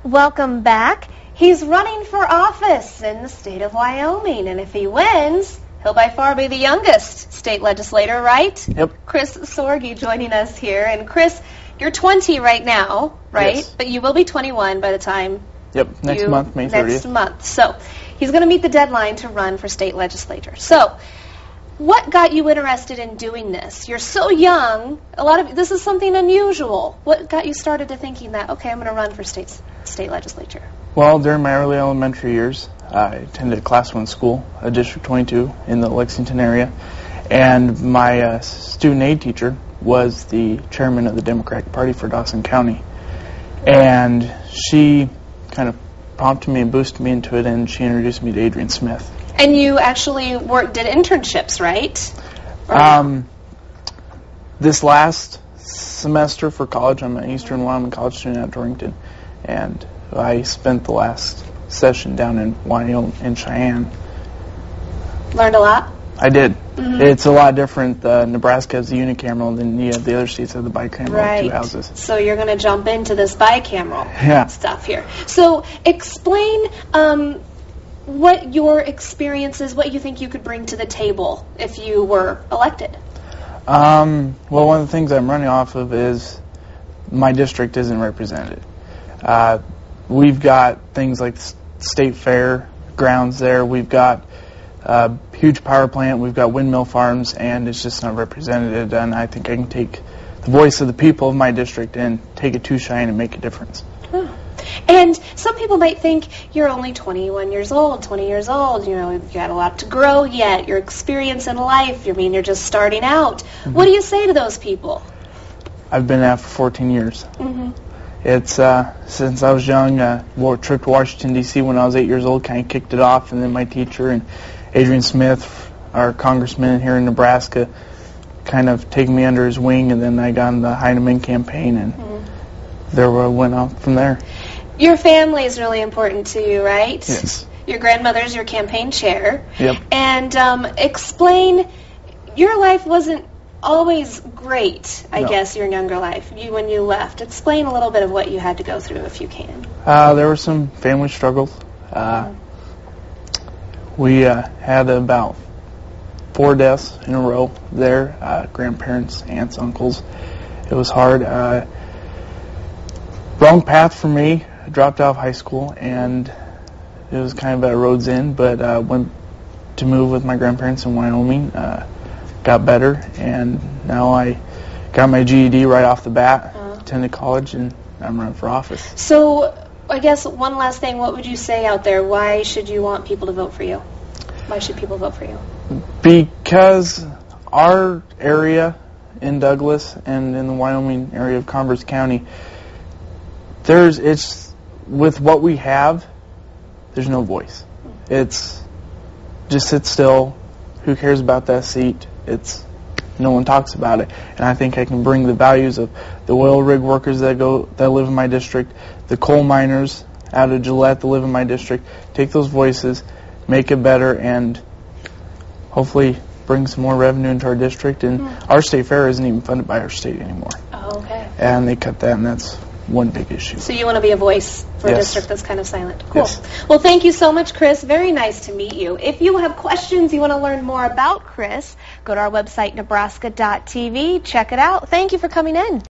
Welcome back. He's running for office in the state of Wyoming, and if he wins, he'll by far be the youngest state legislator, right? Yep. Chris Sorge joining us here. And Chris, you're 20 right now, right? Yes. But you will be 21 by the time. Yep, next month, May 30th. Next month. So he's going to meet the deadline to run for state legislature. So what got you interested in doing this? You're so young. This is something unusual. What got you started to thinking that, okay, I'm going to run for state legislature? Well, during my early elementary years, I attended a Class 1 school, District 22 in the Lexington area, and my student aid teacher was the chairman of the Democratic Party for Dawson County. And she kind of prompted me and boosted me into it, and she introduced me to Adrian Smith. And you actually did internships, right? This last semester for college, I'm an Eastern Wyoming college student at Dorrington, and I spent the last session down in Wyoming, in Cheyenne. Learned a lot? I did. Mm-hmm. It's a lot different. Nebraska has the unicameral, and then the other states have the bicameral, right. 2 houses. So you're going to jump into this bicameral stuff here. So explain what your experience is, what you think you could bring to the table if you were elected. Well, one of the things I'm running off of is my district isn't represented. We've got things like the state fair grounds there. We've got a huge power plant. We've got windmill farms, and it's just not represented. And I think I can take the voice of the people of my district and take it to Cheyenne and make a difference. Oh. And some people might think you're only 20 years old, you know, you've got a lot to grow yet, your experience in life, you're just starting out. Mm-hmm. What do you say to those people? I've been at it for 14 years. Mm-hmm. It's since I was young, a trip to Washington, D.C. when I was 8 years old kind of kicked it off, and then my teacher and Adrian Smith, our congressman here in Nebraska, kind of taking me under his wing, and then I got in the Heinemann campaign, and there we went on from there. Your family is really important to you, right? Yes. Your grandmother's your campaign chair. Yep. And explain, your life wasn't always great, I guess, your younger life, when you left. Explain a little bit of what you had to go through, if you can. There were some family struggles. We had about 4 deaths in a row there, grandparents, aunts, uncles. It was hard. Wrong path for me. I dropped out of high school, and it was kind of at a road's end, but went to move with my grandparents in Wyoming, got better, and now I got my GED right off the bat, attended college, and I'm running for office. So I guess one last thing, what would you say out there? Why should you want people to vote for you? Why should people vote for you? Because our area in Douglas and in the Wyoming area of Converse County, it's with what we have, there's no voice. It's just sit still. Who cares about that seat? No one talks about it. And I think I can bring the values of the oil rig workers that live in my district, the coal miners out of Gillette that live in my district, take those voices, make it better, and hopefully bring some more revenue into our district. And our state fair isn't even funded by our state anymore. Oh, okay. And they cut that, and that's one big issue. So you want to be a voice for a district that's kind of silent. Cool. Yes. Well, thank you so much, Chris. Very nice to meet you. If you have questions, you want to learn more about Chris, go to our website, nebraska.tv. Check it out. Thank you for coming in.